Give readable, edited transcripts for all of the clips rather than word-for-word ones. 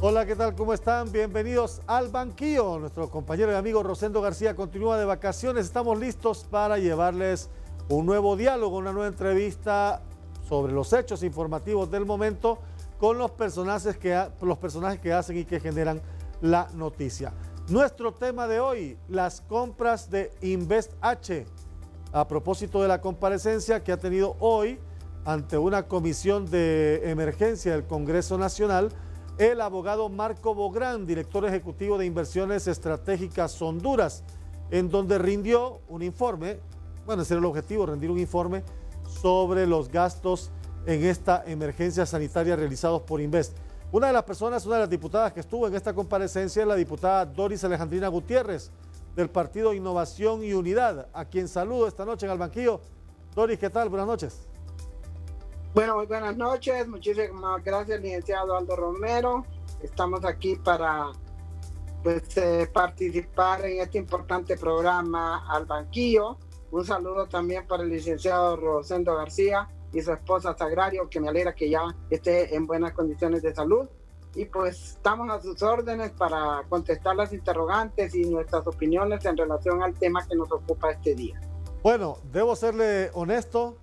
Hola, ¿qué tal? ¿Cómo están? Bienvenidos al banquillo. Nuestro compañero y amigo Rosendo García continúa de vacaciones. Estamos listos para llevarles un nuevo diálogo, una nueva entrevista sobre los hechos informativos del momento con los personajes que hacen y que generan la noticia. Nuestro tema de hoy, las compras de Invest H. A propósito de la comparecencia que ha tenido hoy ante una comisión de emergencia del Congreso Nacional, el abogado Marco Bográn, director ejecutivo de Inversiones Estratégicas Honduras, en donde rindió un informe, bueno, ese era el objetivo, rendir un informe sobre los gastos en esta emergencia sanitaria realizados por Invest. Una de las diputadas que estuvo en esta comparecencia es la diputada Doris Alejandrina Gutiérrez, del Partido Innovación y Unidad, a quien saludo esta noche en el banquillo. Doris, ¿qué tal? Buenas noches. Bueno, muy buenas noches. Muchísimas gracias, licenciado Aldo Romero. Estamos aquí para participar en este importante programa Al Banquillo. Un saludo también para el licenciado Rosendo García y su esposa Sagrario, que me alegra que ya esté en buenas condiciones de salud. Y pues estamos a sus órdenes para contestar las interrogantes y nuestras opiniones en relación al tema que nos ocupa este día. Bueno, debo serle honesto.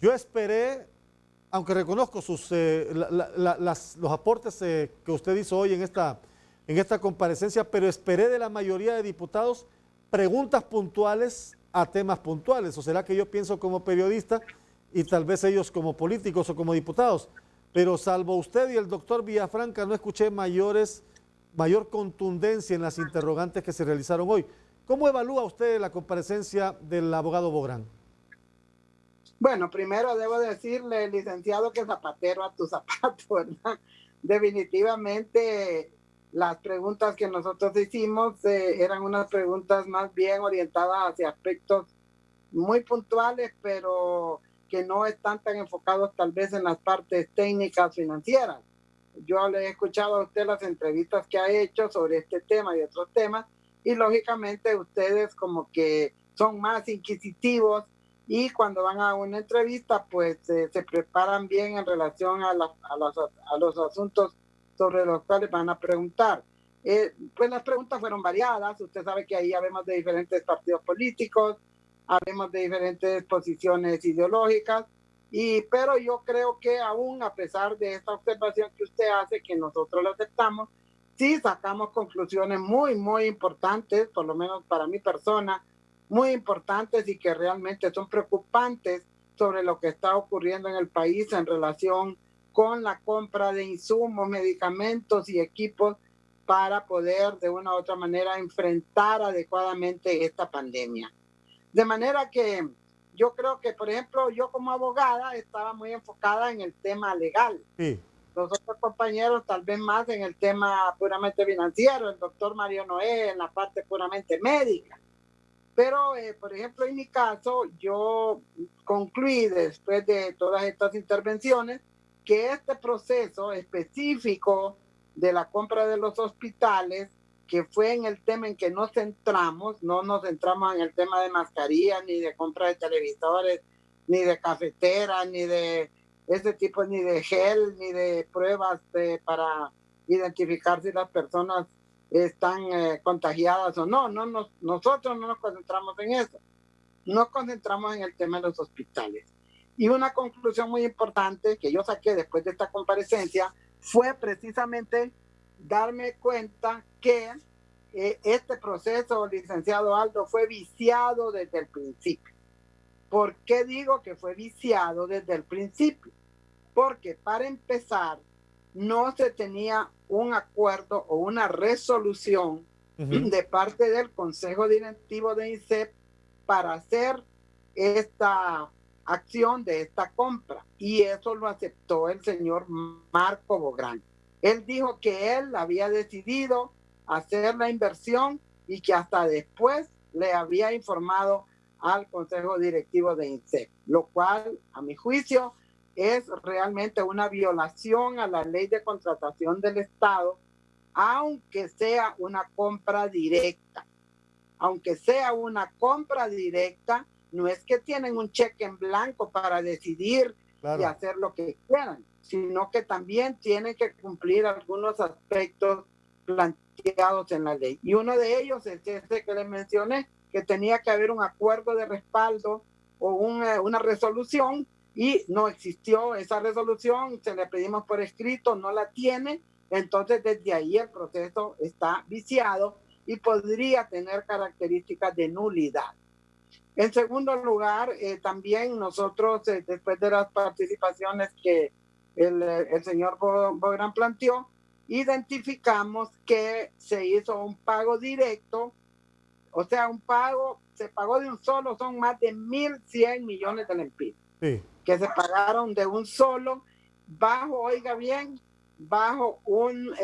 Yo esperé, aunque reconozco los aportes que usted hizo hoy en esta comparecencia, pero esperé de la mayoría de diputados preguntas puntuales a temas puntuales. ¿O será que yo pienso como periodista y tal vez ellos como políticos o como diputados? Pero salvo usted y el doctor Villafranca, no escuché mayor contundencia en las interrogantes que se realizaron hoy. ¿Cómo evalúa usted la comparecencia del abogado Bográn? Bueno, primero debo decirle, licenciado, que zapatero a tu zapato, ¿verdad? Definitivamente las preguntas que nosotros hicimos eran unas preguntas más bien orientadas hacia aspectos muy puntuales, pero que no están tan enfocados tal vez en las partes técnicas financieras. Yo le he escuchado a usted las entrevistas que ha hecho sobre este tema y otros temas, y lógicamente ustedes como que son más inquisitivos y cuando van a una entrevista pues se preparan bien en relación a los asuntos sobre los cuales van a preguntar. Pues las preguntas fueron variadas. Usted sabe que ahí habemos de diferentes partidos políticos, habemos de diferentes posiciones ideológicas, pero yo creo que aún a pesar de esta observación que usted hace, que nosotros lo aceptamos, sí sacamos conclusiones muy, muy importantes, por lo menos para mi persona, muy importantes y que realmente son preocupantes sobre lo que está ocurriendo en el país en relación con la compra de insumos, medicamentos y equipos para poder de una u otra manera enfrentar adecuadamente esta pandemia. De manera que yo creo que, por ejemplo, yo como abogada estaba muy enfocada en el tema legal. Sí. Los otros compañeros tal vez más en el tema puramente financiero, el doctor Mario Noé en la parte puramente médica. Pero, por ejemplo, en mi caso, yo concluí después de todas estas intervenciones que este proceso específico de la compra de los hospitales, que fue en el tema en que no nos centramos en el tema de mascarillas, ni de compra de televisores, ni de cafeteras, ni de ese tipo, ni de gel, ni de pruebas para identificar si las personas están contagiadas o no. Nosotros no nos concentramos en eso. Nos concentramos en el tema de los hospitales. Y una conclusión muy importante que yo saqué después de esta comparecencia fue precisamente darme cuenta que este proceso, licenciado Aldo, fue viciado desde el principio. ¿Por qué digo que fue viciado desde el principio? Porque para empezar, no se tenía un acuerdo o una resolución de parte del Consejo Directivo de INSEP para hacer esta acción de esta compra. Y eso lo aceptó el señor Marco Bográn. Él dijo que él había decidido hacer la inversión y que hasta después le había informado al Consejo Directivo de INSEP, lo cual, a mi juicio, es realmente una violación a la ley de contratación del Estado, aunque sea una compra directa. Aunque sea una compra directa, no es que tienen un cheque en blanco para decidir y hacer lo que quieran. sino que también tienen que cumplir algunos aspectos planteados en la ley. Y uno de ellos es ese que les mencioné, que tenía que haber un acuerdo de respaldo o una resolución, y no existió esa resolución, se le pedimos por escrito, no la tiene, entonces desde ahí el proceso está viciado y podría tener características de nulidad. En segundo lugar, también nosotros, después de las participaciones que el señor Bográn planteó, identificamos que se hizo un pago directo, o sea, se pagó de un solo, son más de 1.100 millones de lempiras, sí, que se pagaron de un solo, bajo, oiga bien, bajo un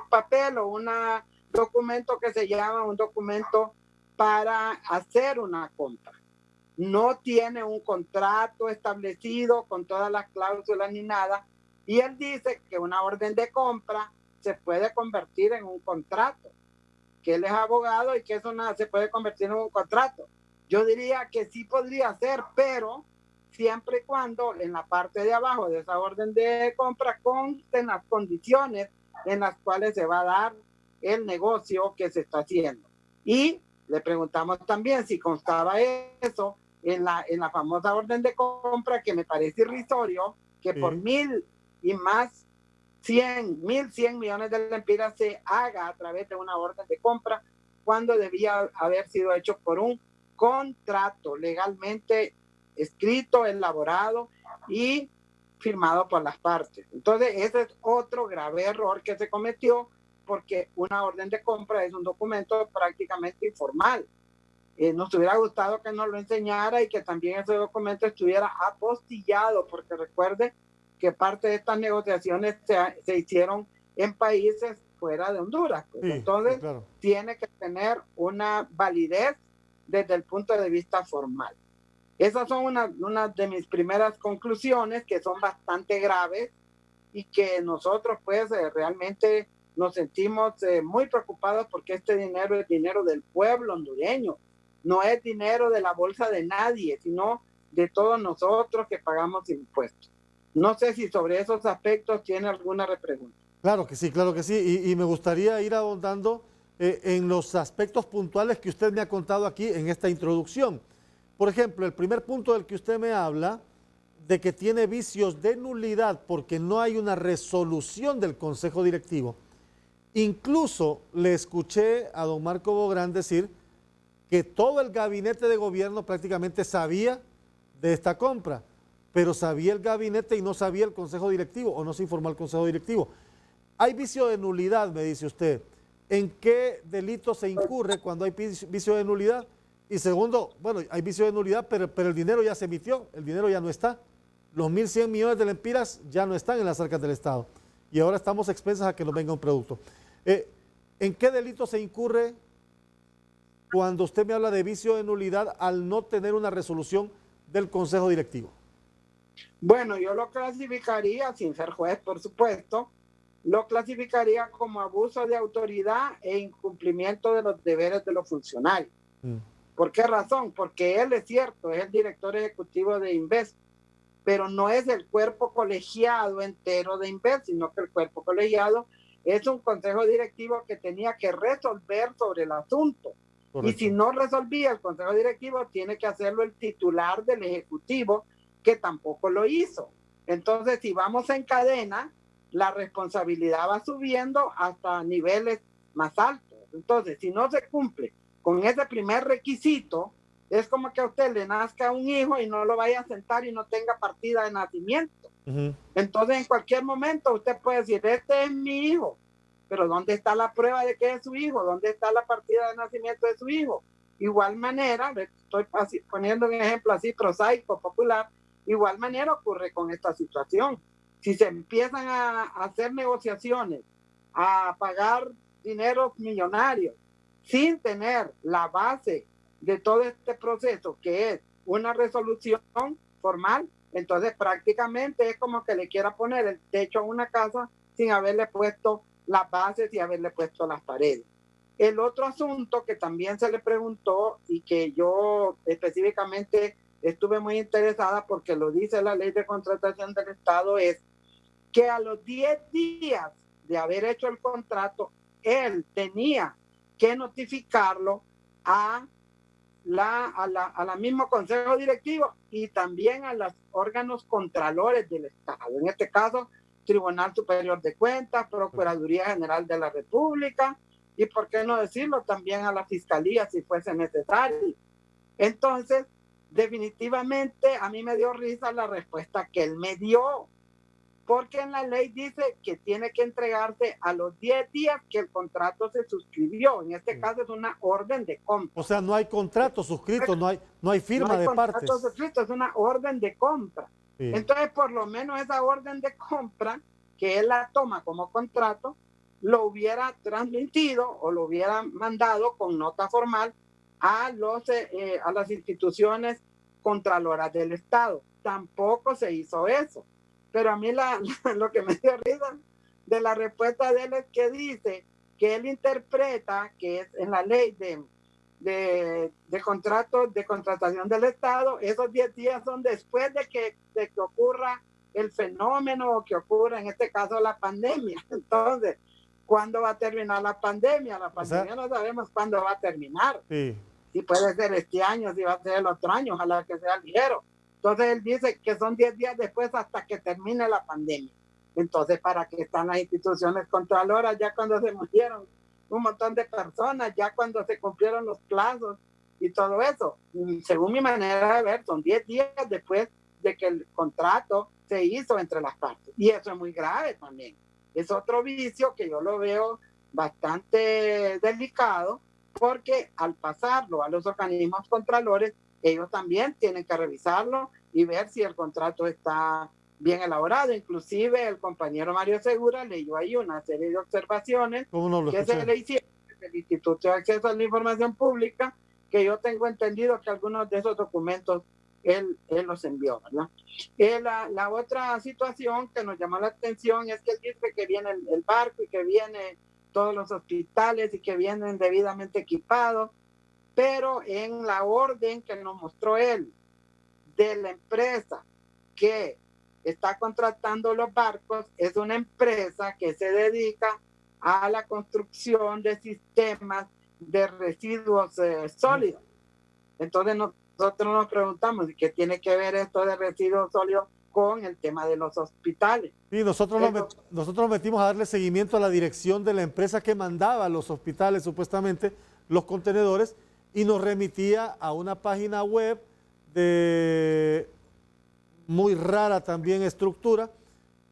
papel o un documento que se llama un documento para hacer una compra. No tiene un contrato establecido con todas las cláusulas ni nada, y él dice que una orden de compra se puede convertir en un contrato, que él es abogado y que eso se puede convertir en un contrato. Yo diría que sí podría ser, pero siempre y cuando en la parte de abajo de esa orden de compra consten las condiciones en las cuales se va a dar el negocio que se está haciendo. Y le preguntamos también si constaba eso en la famosa orden de compra, que me parece irrisorio, que sí, por 1.000 y más 1.100 millones de lempiras se haga a través de una orden de compra, cuando debía haber sido hecho por un contrato legalmente escrito, elaborado y firmado por las partes. Entonces, ese es otro grave error que se cometió, porque una orden de compra es un documento prácticamente informal. Nos hubiera gustado que nos lo enseñara y que también ese documento estuviera apostillado, porque recuerde que parte de estas negociaciones se hicieron en países fuera de Honduras. Pues. Sí, entonces, sí, claro, tiene que tener una validez desde el punto de vista formal. Esas son una de mis primeras conclusiones, que son bastante graves y que nosotros pues realmente nos sentimos muy preocupados, porque este dinero es dinero del pueblo hondureño, no es dinero de la bolsa de nadie, sino de todos nosotros que pagamos impuestos. No sé si sobre esos aspectos tiene alguna repregunta. Claro que sí, y me gustaría ir ahondando en los aspectos puntuales que usted me ha contado aquí en esta introducción. Por ejemplo, el primer punto del que usted me habla, de que tiene vicios de nulidad porque no hay una resolución del Consejo Directivo. Incluso le escuché a don Marco Bográn decir que todo el gabinete de gobierno prácticamente sabía de esta compra, pero sabía el gabinete y no sabía el Consejo Directivo, o no se informó al Consejo Directivo. Hay vicio de nulidad, me dice usted. ¿En qué delito se incurre cuando hay vicio de nulidad? Y segundo, bueno, hay vicio de nulidad, pero el dinero ya se emitió, el dinero ya no está. Los 1.100 millones de lempiras ya no están en las arcas del Estado. Y ahora estamos expensas a que nos venga un producto. ¿En qué delito se incurre cuando usted me habla de vicio de nulidad al no tener una resolución del Consejo Directivo? Bueno, yo lo clasificaría, sin ser juez, por supuesto, lo clasificaría como abuso de autoridad e incumplimiento de los deberes de los funcionarios. ¿Por qué razón? Porque él, es cierto, es el director ejecutivo de Inves, pero no es el cuerpo colegiado entero de Inves, sino que el cuerpo colegiado es un consejo directivo que tenía que resolver sobre el asunto. Correcto. Y si no resolvía el consejo directivo, tiene que hacerlo el titular del ejecutivo, que tampoco lo hizo. Entonces, si vamos en cadena, la responsabilidad va subiendo hasta niveles más altos. Entonces, si no se cumple con ese primer requisito, es como que a usted le nazca un hijo y no lo vaya a sentar y no tenga partida de nacimiento. Entonces, en cualquier momento usted puede decir, este es mi hijo, pero ¿dónde está la prueba de que es su hijo? ¿Dónde está la partida de nacimiento de su hijo? Igual manera, estoy poniendo un ejemplo así prosaico, popular, igual manera ocurre con esta situación. Si se empiezan a hacer negociaciones, a pagar dineros millonarios, sin tener la base de todo este proceso, que es una resolución formal, entonces prácticamente es como que le quiera poner el techo a una casa sin haberle puesto las bases y haberle puesto las paredes. El otro asunto que también se le preguntó y que yo específicamente estuve muy interesada porque lo dice la ley de contratación del Estado, es que a los 10 días de haber hecho el contrato, él tenía que notificarlo a la mismo consejo directivo y también a los órganos contralores del Estado. En este caso, Tribunal Superior de Cuentas, Procuraduría General de la República y, por qué no decirlo, también a la Fiscalía si fuese necesario. Entonces, definitivamente a mí me dio risa la respuesta que él me dio, porque en la ley dice que tiene que entregarse a los 10 días que el contrato se suscribió. En este caso es una orden de compra. O sea, no hay contrato suscrito, no hay firma de partes. No hay contrato suscrito, es una orden de compra. Sí. Entonces, por lo menos esa orden de compra, que él la toma como contrato, lo hubiera transmitido o lo hubiera mandado con nota formal a las instituciones contraloras del Estado. Tampoco se hizo eso. Pero a mí lo que me dio risa de la respuesta de él es que dice que él interpreta que es en la ley de contratos de contratación del Estado, esos 10 días son después de que ocurra el fenómeno o que ocurra en este caso la pandemia. Entonces, ¿cuándo va a terminar la pandemia? La pandemia no sabemos cuándo va a terminar. Sí. Si puede ser este año, si va a ser el otro año, ojalá que sea ligero. Entonces él dice que son 10 días después hasta que termine la pandemia. Entonces, ¿para qué están las instituciones contraloras ya cuando se murieron un montón de personas, ya cuando se cumplieron los plazos y todo eso? Según mi manera de ver, son 10 días después de que el contrato se hizo entre las partes. Y eso es muy grave también. Es otro vicio que yo lo veo bastante delicado, porque al pasarlo a los organismos contralores, ellos también tienen que revisarlo y ver si el contrato está bien elaborado. Inclusive el compañero Mario Segura leyó ahí una serie de observaciones que se le hicieron del Instituto de Acceso a la Información Pública, que yo tengo entendido que algunos de esos documentos él los envió, ¿verdad? La otra situación que nos llamó la atención es que él dice que viene el barco y que vienen todos los hospitales y que vienen debidamente equipados, pero en la orden que nos mostró él de la empresa que está contratando los barcos, es una empresa que se dedica a la construcción de sistemas de residuos sólidos. Entonces nosotros nos preguntamos qué tiene que ver esto de residuos sólidos con el tema de los hospitales. Sí, nosotros nos metimos a darle seguimiento a la dirección de la empresa que mandaba a los hospitales, supuestamente, los contenedores, y nos remitía a una página web de muy rara también estructura,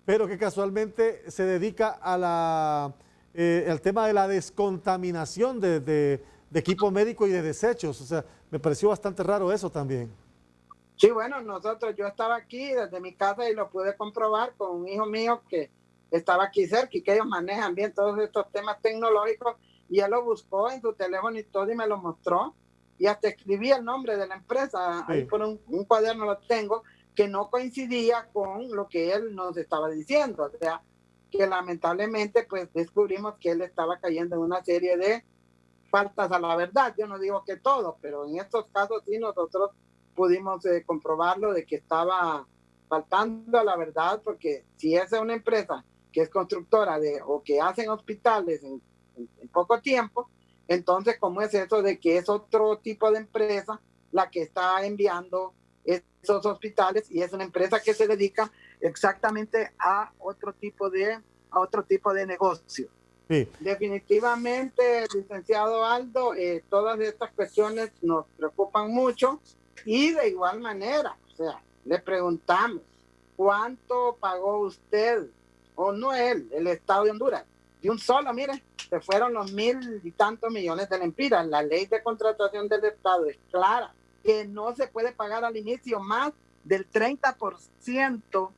pero que casualmente se dedica a al tema de la descontaminación de equipo médico y de desechos. O sea, me pareció bastante raro eso también. Sí, bueno, yo estaba aquí desde mi casa y lo pude comprobar con un hijo mío que estaba aquí cerca y que ellos manejan bien todos estos temas tecnológicos, y él lo buscó en su teléfono y todo y me lo mostró, y hasta escribí el nombre de la empresa, sí. Ahí por un cuaderno lo tengo, que no coincidía con lo que él nos estaba diciendo. O sea, que lamentablemente pues descubrimos que él estaba cayendo en una serie de faltas a la verdad. Yo no digo que todo, pero en estos casos sí nosotros pudimos comprobarlo de que estaba faltando a la verdad, porque si es una empresa que es constructora o que hacen hospitales en poco tiempo, entonces ¿cómo es eso de que es otro tipo de empresa la que está enviando esos hospitales, y es una empresa que se dedica exactamente a otro tipo de negocio? Sí. Definitivamente, licenciado Aldo, todas estas cuestiones nos preocupan mucho, y de igual manera, o sea, le preguntamos, ¿cuánto pagó usted, o no él, el Estado de Honduras? De un solo, mire, se fueron los 1,000 y tantos millones de lempiras. La ley de contratación del Estado es clara, que no se puede pagar al inicio más del 30%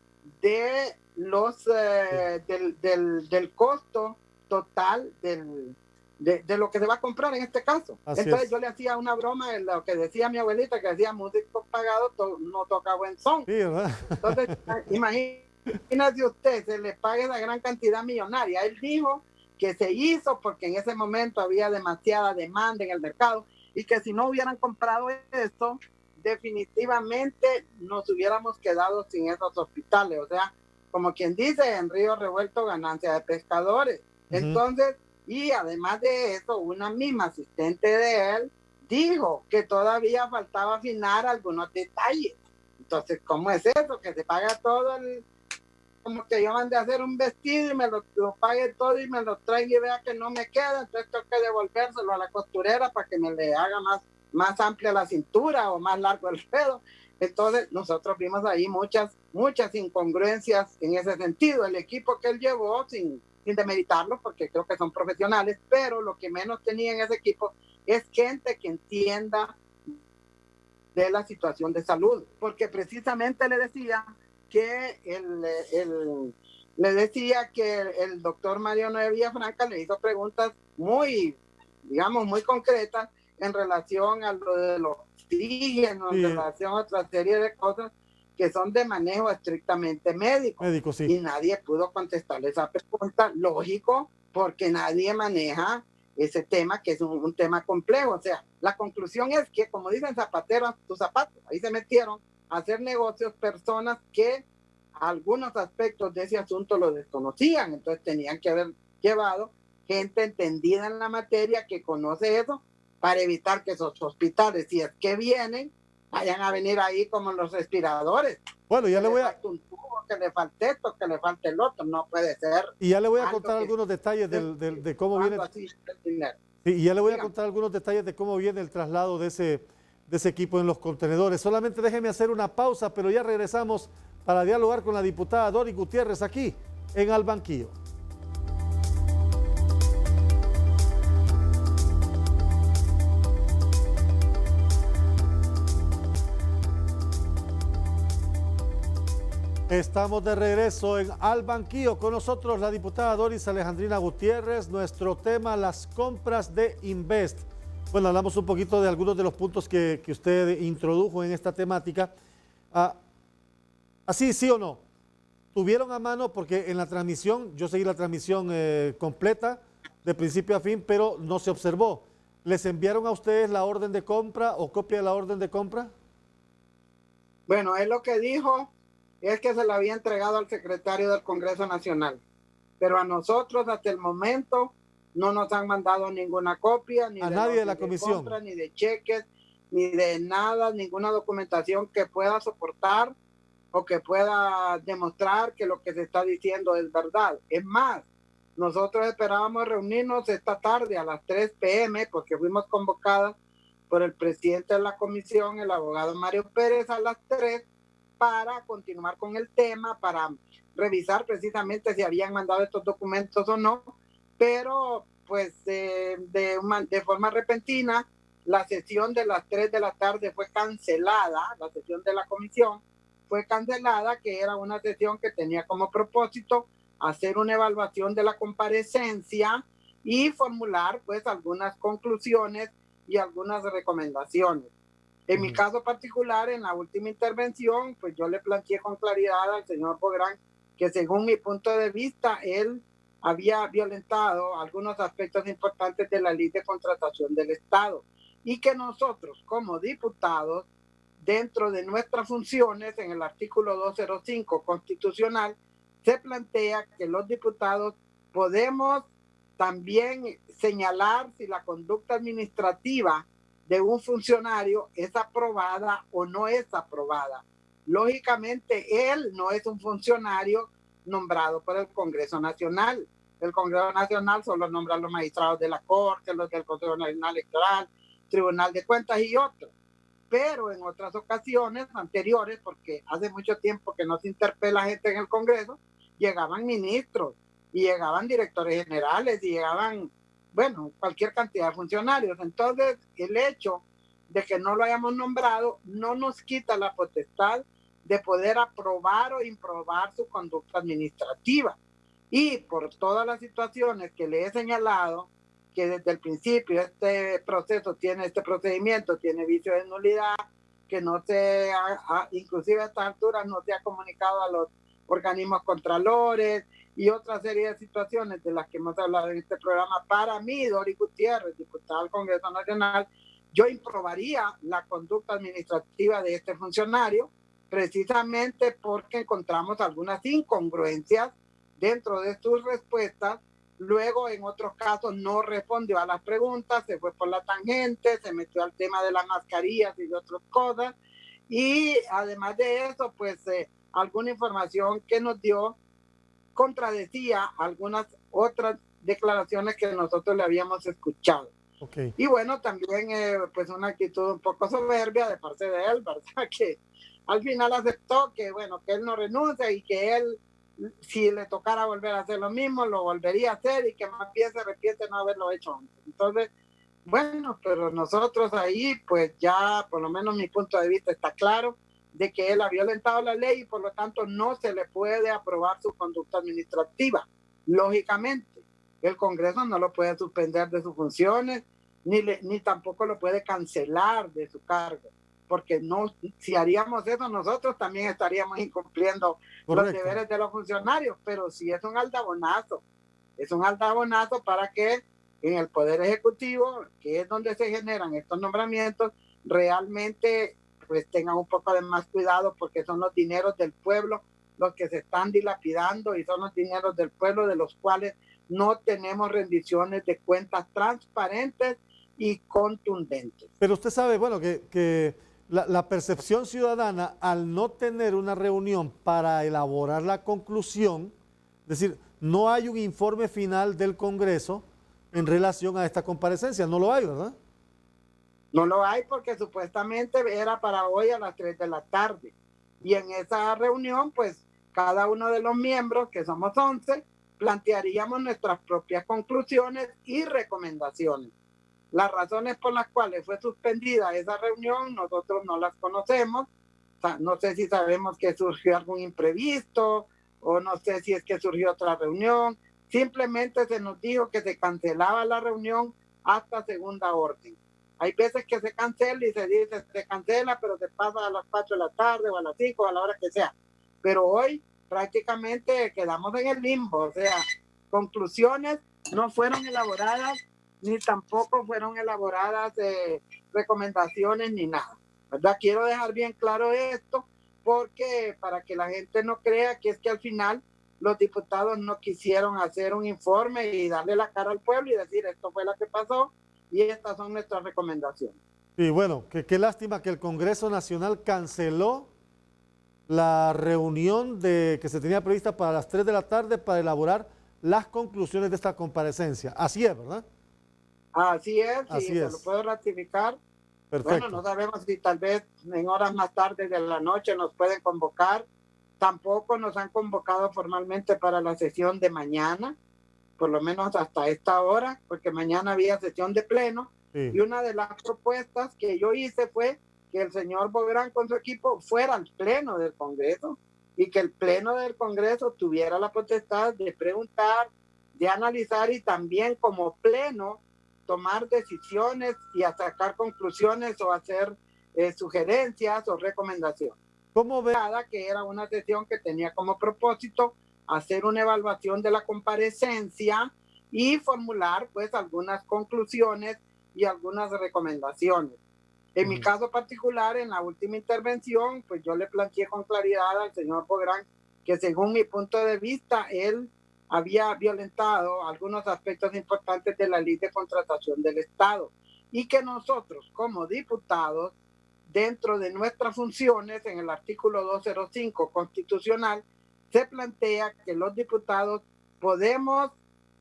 de los del costo total de lo que se va a comprar en este caso. Así Entonces es. Yo le hacía una broma en lo que decía mi abuelita, que decía: músico pagado no toca buen son. Sí, ¿verdad? Entonces, imagínese usted, se le paga esa gran cantidad millonaria. Él dijo que se hizo porque en ese momento había demasiada demanda en el mercado, y que si no hubieran comprado esto, definitivamente nos hubiéramos quedado sin esos hospitales. O sea, como quien dice, en río revuelto ganancia de pescadores. Entonces, y además de eso, una misma asistente de él dijo que todavía faltaba afinar algunos detalles. Entonces, ¿cómo es eso? Que se paga todo el... Como que yo mandé a hacer un vestido y me lo pague todo y me lo traiga y vea que no me queda, entonces tengo que devolvérselo a la costurera para que me le haga más amplia la cintura o más largo el dedo. Entonces nosotros vimos ahí muchas incongruencias en ese sentido. El equipo que él llevó, sin demeritarlo, porque creo que son profesionales, pero lo que menos tenía en ese equipo es gente que entienda de la situación de salud, porque precisamente le decía que le decía que el doctor Mario Noé Villafranca le hizo preguntas muy, digamos, muy concretas en relación a lo de los oxígenos, en relación a otra serie de cosas que son de manejo estrictamente médico. Sí. Y nadie pudo contestarle esa pregunta, lógico, porque nadie maneja ese tema, que es un tema complejo. O sea, la conclusión es que, como dicen zapateros, tus zapatos, ahí se metieron a hacer negocios personas que algunos aspectos de ese asunto lo desconocían, entonces tenían que haber llevado gente entendida en la materia que conoce eso para evitar que esos hospitales, si es que vienen, vayan a venir ahí como los respiradores. Bueno, ya le voy a... un tubo, que le falte esto, que le falte el otro, no puede ser. Y ya le voy a contar algunos detalles de cómo viene... Así el dinero. Sí, y ya le voy a contar algunos detalles de cómo viene el traslado de ese equipo en los contenedores. Solamente déjeme hacer una pausa, pero ya regresamos para dialogar con la diputada Dori Gutiérrez aquí en Al Banquillo. Estamos de regreso en Al Banquillo. Con nosotros la diputada Doris Alejandrina Gutiérrez. Nuestro tema, las compras de Invest. Bueno, hablamos un poquito de algunos de los puntos que usted introdujo en esta temática. ¿Así, sí o no? ¿Tuvieron a mano? Porque en la transmisión, yo seguí la transmisión completa, de principio a fin, pero no se observó. ¿Les enviaron a ustedes la orden de compra o copia de la orden de compra? Bueno, es lo que dijo, es que se la había entregado al secretario del Congreso Nacional. Pero a nosotros hasta el momento no nos han mandado ninguna copia, ni a nadie de la comisión, compra, ni de cheques, ni de nada, ninguna documentación que pueda soportar o que pueda demostrar que lo que se está diciendo es verdad. Es más, nosotros esperábamos reunirnos esta tarde a las 3 p.m. porque fuimos convocadas por el presidente de la comisión, el abogado Mario Pérez, a las 3 para continuar con el tema, para revisar precisamente si habían mandado estos documentos o no, pero pues de forma repentina la sesión de las 3 de la tarde fue cancelada, la sesión de la comisión fue cancelada, que era una sesión que tenía como propósito hacer una evaluación de la comparecencia y formular pues algunas conclusiones y algunas recomendaciones. En mi caso particular, en la última intervención, pues yo le planteé con claridad al señor Bográn que según mi punto de vista, él había violentado algunos aspectos importantes de la ley de contratación del Estado y que nosotros como diputados, dentro de nuestras funciones, en el artículo 205 constitucional, se plantea que los diputados podemos también señalar si la conducta administrativa de un funcionario es aprobada o no es aprobada. Lógicamente, él no es un funcionario nombrado por el Congreso Nacional. El Congreso Nacional solo nombra a los magistrados de la Corte, los del Consejo Nacional Electoral, Tribunal de Cuentas y otros. Pero en otras ocasiones anteriores, porque hace mucho tiempo que no se interpela gente en el Congreso, llegaban ministros y llegaban directores generales y llegaban, bueno, cualquier cantidad de funcionarios. Entonces, el hecho de que no lo hayamos nombrado no nos quita la potestad de poder aprobar o improbar su conducta administrativa. Y por todas las situaciones que le he señalado, que desde el principio este procedimiento tiene vicio de nulidad, que no se inclusive a estas alturas no se ha comunicado a los organismos contralores y otra serie de situaciones de las que hemos hablado en este programa. Para mí, Dori Gutiérrez, diputada del Congreso Nacional, yo improbaría la conducta administrativa de este funcionario, precisamente porque encontramos algunas incongruencias dentro de sus respuestas. Luego, en otros casos, no respondió a las preguntas, se fue por la tangente, se metió al tema de las mascarillas y de otras cosas. Y además de eso, pues alguna información que nos dio contradecía algunas otras declaraciones que nosotros le habíamos escuchado. Okay. Y bueno, también pues una actitud un poco soberbia de parte de él, ¿verdad? Que al final aceptó que, bueno, que él no renuncia y que él, si le tocara volver a hacer lo mismo, lo volvería a hacer y que más bien se arrepiente no haberlo hecho antes. Entonces, bueno, pero nosotros ahí, pues ya, por lo menos mi punto de vista está claro, de que él ha violentado la ley y por lo tanto no se le puede aprobar su conducta administrativa. Lógicamente, el Congreso no lo puede suspender de sus funciones, ni tampoco lo puede cancelar de su cargo, porque no, si haríamos eso nosotros también estaríamos incumpliendo los deberes de los funcionarios, pero si es un aldabonazo para que en el Poder Ejecutivo, que es donde se generan estos nombramientos, realmente pues tengan un poco de más cuidado, porque son los dineros del pueblo los que se están dilapidando y son los dineros del pueblo de los cuales no tenemos rendiciones de cuentas transparentes y contundentes. Pero usted sabe, bueno, que la percepción ciudadana, al no tener una reunión para elaborar la conclusión, es decir, no hay un informe final del Congreso en relación a esta comparecencia, no lo hay, ¿verdad? No lo hay porque supuestamente era para hoy a las 3 de la tarde. Y en esa reunión, pues, cada uno de los miembros, que somos 11, plantearíamos nuestras propias conclusiones y recomendaciones. Las razones por las cuales fue suspendida esa reunión, nosotros no las conocemos. O sea, no sé si sabemos que surgió algún imprevisto o no sé si es que surgió otra reunión. Simplemente se nos dijo que se cancelaba la reunión hasta segunda orden. Hay veces que se cancela y se dice se cancela, pero se pasa a las 4 de la tarde o a las 5 o a la hora que sea. Pero hoy prácticamente quedamos en el limbo. O sea, conclusiones no fueron elaboradas, ni tampoco fueron elaboradas recomendaciones ni nada, ¿verdad? Quiero dejar bien claro esto, porque para que la gente no crea que es que al final los diputados no quisieron hacer un informe y darle la cara al pueblo y decir esto fue lo que pasó y estas son nuestras recomendaciones. Y bueno, qué lástima que el Congreso Nacional canceló la reunión que se tenía prevista para las 3 de la tarde para elaborar las conclusiones de esta comparecencia. Así es, ¿verdad? Así es, Así y es. se lo puedo ratificar. Perfecto. Bueno, no sabemos si tal vez en horas más tarde de la noche nos pueden convocar. Tampoco nos han convocado formalmente para la sesión de mañana, por lo menos hasta esta hora, porque mañana había sesión de pleno. Sí. Y una de las propuestas que yo hice fue que el señor Bográn con su equipo fuera al pleno del Congreso y que el pleno del Congreso tuviera la potestad de preguntar, de analizar y también como pleno tomar decisiones y a sacar conclusiones o hacer sugerencias o recomendaciones. ¿Cómo ve? Que era una sesión que tenía como propósito hacer una evaluación de la comparecencia y formular pues algunas conclusiones y algunas recomendaciones. En mi caso particular, en la última intervención, pues yo le planteé con claridad al señor Bográn que según mi punto de vista, él había violentado algunos aspectos importantes de la ley de contratación del Estado y que nosotros como diputados, dentro de nuestras funciones, en el artículo 205 constitucional, se plantea que los diputados podemos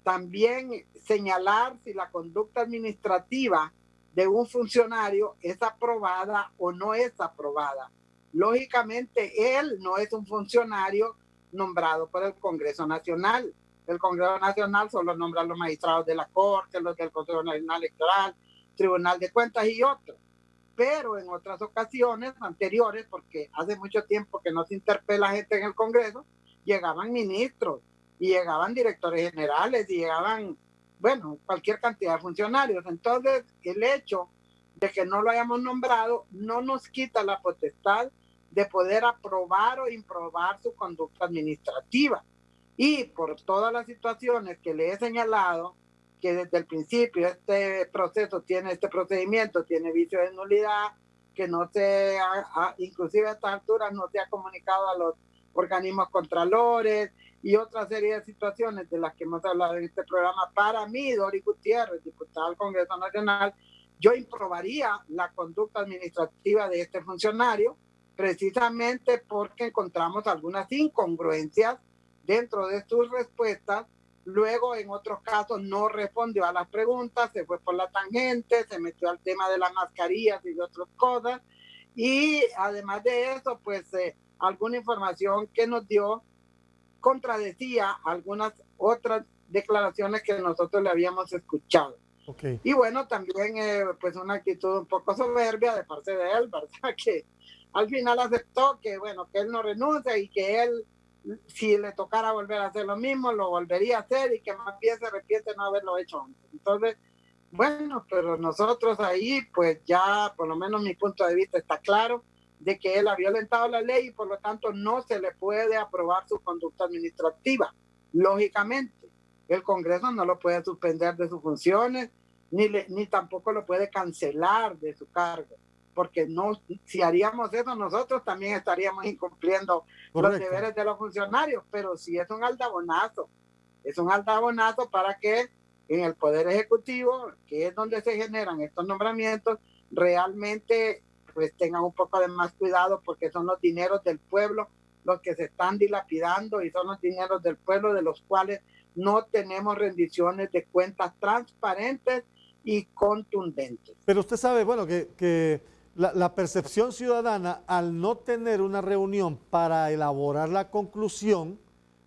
también señalar si la conducta administrativa de un funcionario es aprobada o no es aprobada. Lógicamente, él no es un funcionario nombrado por el Congreso Nacional. El Congreso Nacional solo nombra a los magistrados de la Corte, los del Consejo Nacional Electoral, Tribunal de Cuentas y otros. Pero en otras ocasiones anteriores, porque hace mucho tiempo que no se interpela gente en el Congreso, llegaban ministros y llegaban directores generales y llegaban, bueno, cualquier cantidad de funcionarios. Entonces, el hecho de que no lo hayamos nombrado no nos quita la potestad de poder aprobar o improbar su conducta administrativa. Y por todas las situaciones que le he señalado, que desde el principio este procedimiento tiene vicio de nulidad, que no se inclusive a estas alturas no se ha comunicado a los organismos contralores y otra serie de situaciones de las que hemos hablado en este programa. Para mí, Dori Gutiérrez, diputada al Congreso Nacional, yo improbaría la conducta administrativa de este funcionario, precisamente porque encontramos algunas incongruencias dentro de sus respuestas. Luego, en otros casos, no respondió a las preguntas, se fue por la tangente, se metió al tema de las mascarillas y de otras cosas. Y además de eso, pues alguna información que nos dio contradecía algunas otras declaraciones que nosotros le habíamos escuchado. Okay. Y bueno, también pues una actitud un poco soberbia de parte de él, ¿verdad? Que al final aceptó que, bueno, que él no renuncia y que él, si le tocara volver a hacer lo mismo, lo volvería a hacer y que más bien se arrepiente no haberlo hecho antes. Entonces, bueno, pero nosotros ahí, pues ya, por lo menos mi punto de vista está claro, de que él ha violentado la ley y por lo tanto no se le puede aprobar su conducta administrativa. Lógicamente, el Congreso no lo puede suspender de sus funciones, ni tampoco lo puede cancelar de su cargo, porque no, si haríamos eso nosotros también estaríamos incumpliendo los deberes de los funcionarios, pero sí es un aldabonazo para que en el Poder Ejecutivo, que es donde se generan estos nombramientos, realmente pues tengan un poco de más cuidado, porque son los dineros del pueblo los que se están dilapidando y son los dineros del pueblo de los cuales no tenemos rendiciones de cuentas transparentes y contundentes. Pero usted sabe, bueno, que la percepción ciudadana, al no tener una reunión para elaborar la conclusión,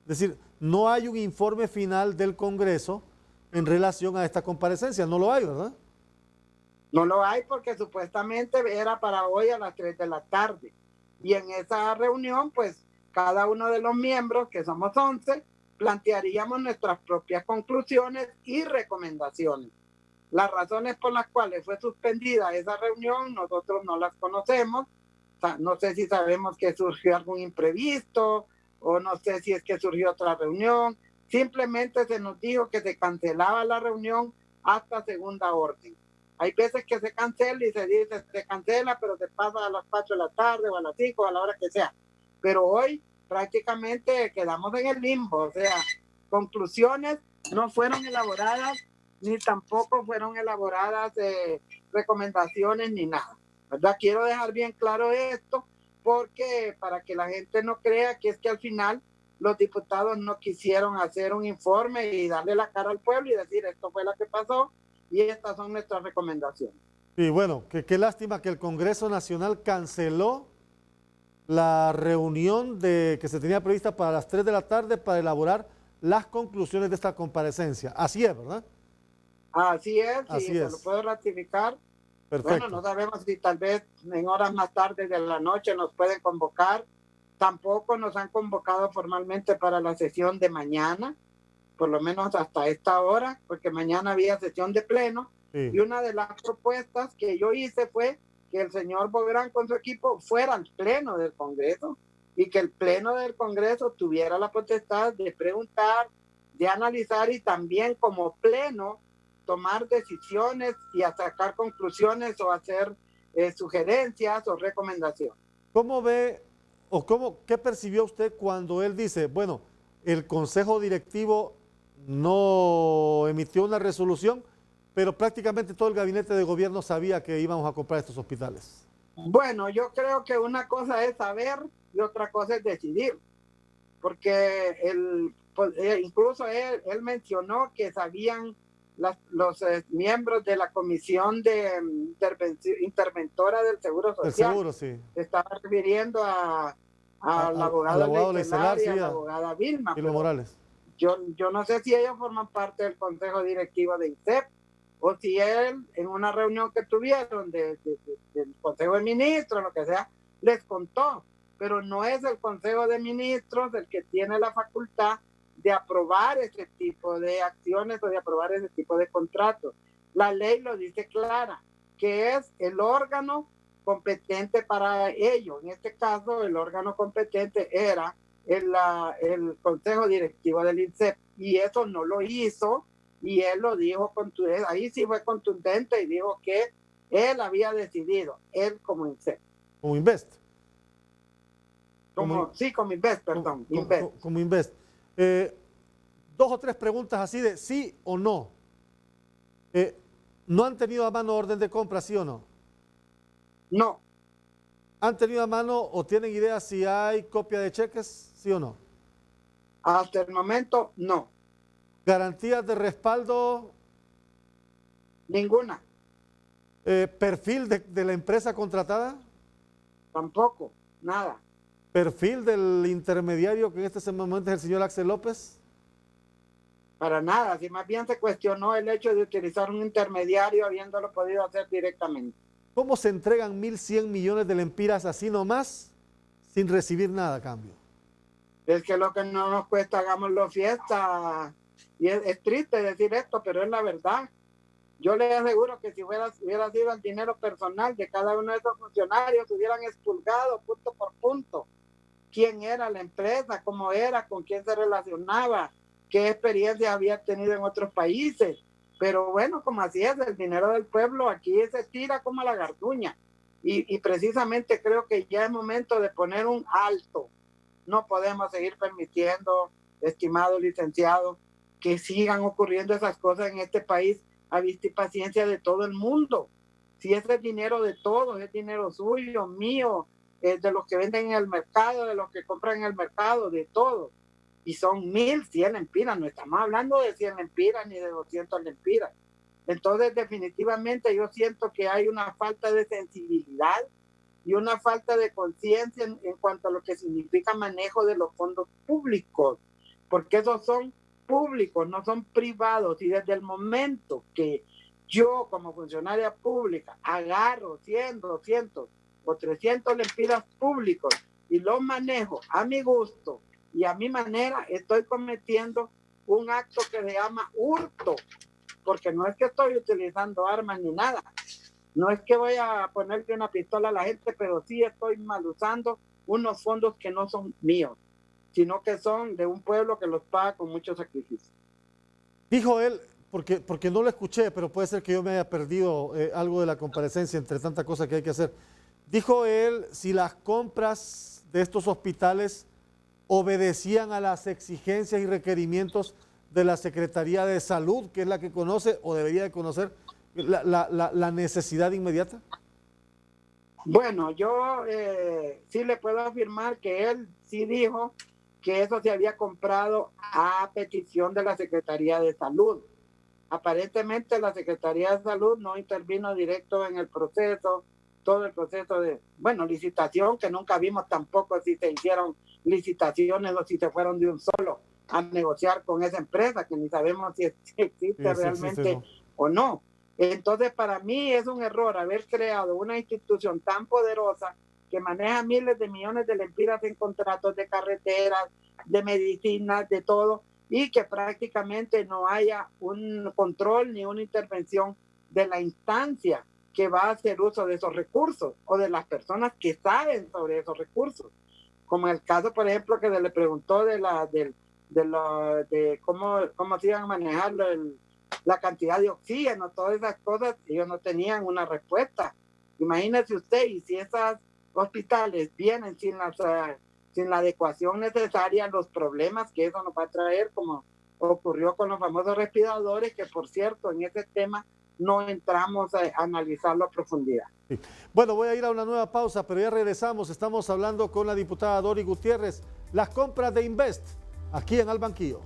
es decir, no hay un informe final del Congreso en relación a esta comparecencia, no lo hay, ¿verdad? No lo hay porque supuestamente era para hoy a las 3 de la tarde. Y en esa reunión, pues, cada uno de los miembros, que somos 11, plantearíamos nuestras propias conclusiones y recomendaciones. Las razones por las cuales fue suspendida esa reunión, nosotros no las conocemos. O sea, no sé si sabemos que surgió algún imprevisto o no sé si es que surgió otra reunión. Simplemente se nos dijo que se cancelaba la reunión hasta segunda orden. Hay veces que se cancela y se dice se cancela, pero se pasa a las 4 de la tarde o a las 5 o a la hora que sea. Pero hoy prácticamente quedamos en el limbo. O sea, conclusiones no fueron elaboradas, ni tampoco fueron elaboradas recomendaciones ni nada, ¿verdad? Quiero dejar bien claro esto, porque para que la gente no crea que es que al final los diputados no quisieron hacer un informe y darle la cara al pueblo y decir esto fue lo que pasó y estas son nuestras recomendaciones. Y bueno, qué lástima que el Congreso Nacional canceló la reunión que se tenía prevista para las 3 de la tarde para elaborar las conclusiones de esta comparecencia. Así es, ¿verdad? Así es, Así sí, es. se lo puedo ratificar. Perfecto. Bueno, no sabemos si tal vez en horas más tarde de la noche nos pueden convocar. Tampoco nos han convocado formalmente para la sesión de mañana, por lo menos hasta esta hora, porque mañana había sesión de pleno. Sí. Y una de las propuestas que yo hice fue que el señor Bográn con su equipo fuera al pleno del Congreso y que el pleno del Congreso tuviera la potestad de preguntar, de analizar y también como pleno tomar decisiones y a sacar conclusiones o hacer sugerencias o recomendaciones. ¿Cómo ve o qué percibió usted cuando él dice, bueno, el Consejo Directivo no emitió una resolución, pero prácticamente todo el gabinete de gobierno sabía que íbamos a comprar estos hospitales? Bueno, yo creo que una cosa es saber y otra cosa es decidir, porque incluso él mencionó que sabían los miembros de la Comisión de Interventora del Seguro Social. El seguro, sí. Se estaba refiriendo al abogado Leicelar y a la abogada Vilma Morales. Yo no sé si ellos forman parte del Consejo Directivo de INSEP o si él en una reunión que tuvieron del Consejo de Ministros, lo que sea, les contó, pero no es el Consejo de Ministros el que tiene la facultad de aprobar ese tipo de acciones o de aprobar ese tipo de contratos. La ley lo dice clara, que es el órgano competente para ello. En este caso, el órgano competente era el Consejo Directivo del INSEP, y eso no lo hizo y él lo dijo contundente, ahí sí fue contundente y dijo que él había decidido, él como Invest. Como Invest. Sí, como Invest, perdón. Invest. Como Invest. Dos o tres preguntas así de sí o no. ¿No han tenido a mano orden de compra, sí o no? No. ¿Han tenido a mano o tienen idea si hay copia de cheques, sí o no? Hasta el momento, no. ¿Garantías de respaldo? Ninguna. ¿Perfil de la empresa contratada? Tampoco, nada. ¿Perfil del intermediario que en este momento es el señor Axel López? Para nada, si más bien se cuestionó el hecho de utilizar un intermediario habiéndolo podido hacer directamente. ¿Cómo se entregan 1.100 millones de lempiras así nomás sin recibir nada a cambio? Es que lo que no nos cuesta, hagámoslo fiesta. Y es triste decir esto, pero es la verdad. Yo les aseguro que si hubiera sido el dinero personal de cada uno de esos funcionarios, hubieran expulgado punto por punto quién era la empresa, cómo era, con quién se relacionaba, qué experiencia había tenido en otros países. Pero bueno, como así es, el dinero del pueblo aquí se tira como la garduña. Y precisamente creo que ya es momento de poner un alto. No podemos seguir permitiendo, estimado licenciado, que sigan ocurriendo esas cosas en este país a vista y paciencia de todo el mundo. Si ese es dinero de todos, es dinero suyo, mío, es de los que venden en el mercado, de los que compran en el mercado, de todo. Y son 1.100 lempiras, no estamos hablando de 100 lempiras ni de 200 lempiras. Entonces, definitivamente yo siento que hay una falta de sensibilidad y una falta de conciencia en cuanto a lo que significa manejo de los fondos públicos, porque esos son públicos, no son privados, y desde el momento que yo como funcionaria pública agarro 100, 200 o 300 lempiras públicos y los manejo a mi gusto y a mi manera, estoy cometiendo un acto que se llama hurto, porque no es que estoy utilizando armas ni nada, no es que voy a ponerle una pistola a la gente, pero sí estoy mal usando unos fondos que no son míos, sino que son de un pueblo que los paga con mucho sacrificio. Dijo él, porque no lo escuché, pero puede ser que yo me haya perdido algo de la comparecencia entre tanta cosa que hay que hacer. Dijo él si las compras de estos hospitales obedecían a las exigencias y requerimientos de la Secretaría de Salud, que es la que conoce o debería de conocer la necesidad inmediata. Bueno, yo sí le puedo afirmar que él sí dijo que eso se había comprado a petición de la Secretaría de Salud. Aparentemente la Secretaría de Salud no intervino directo en el proceso, todo el proceso de, bueno, licitación, que nunca vimos tampoco si se hicieron licitaciones o si se fueron de un solo a negociar con esa empresa, que ni sabemos si existe realmente o no. Entonces, para mí es un error haber creado una institución tan poderosa que maneja miles de millones de lempiras en contratos de carreteras, de medicinas, de todo, y que prácticamente no haya un control ni una intervención de la instancia que va a hacer uso de esos recursos o de las personas que saben sobre esos recursos. Como el caso, por ejemplo, que se le preguntó de cómo se iban a manejar la cantidad de oxígeno, todas esas cosas, ellos no tenían una respuesta. Imagínese usted, y si esos hospitales vienen sin la adecuación necesaria, los problemas que eso nos va a traer, como ocurrió con los famosos respiradores, que por cierto, en ese tema no entramos a analizarlo a profundidad. Sí. Bueno, voy a ir a una nueva pausa, pero ya regresamos. Estamos hablando con la diputada Dori Gutiérrez, las compras de Invest, aquí en Al Banquillo.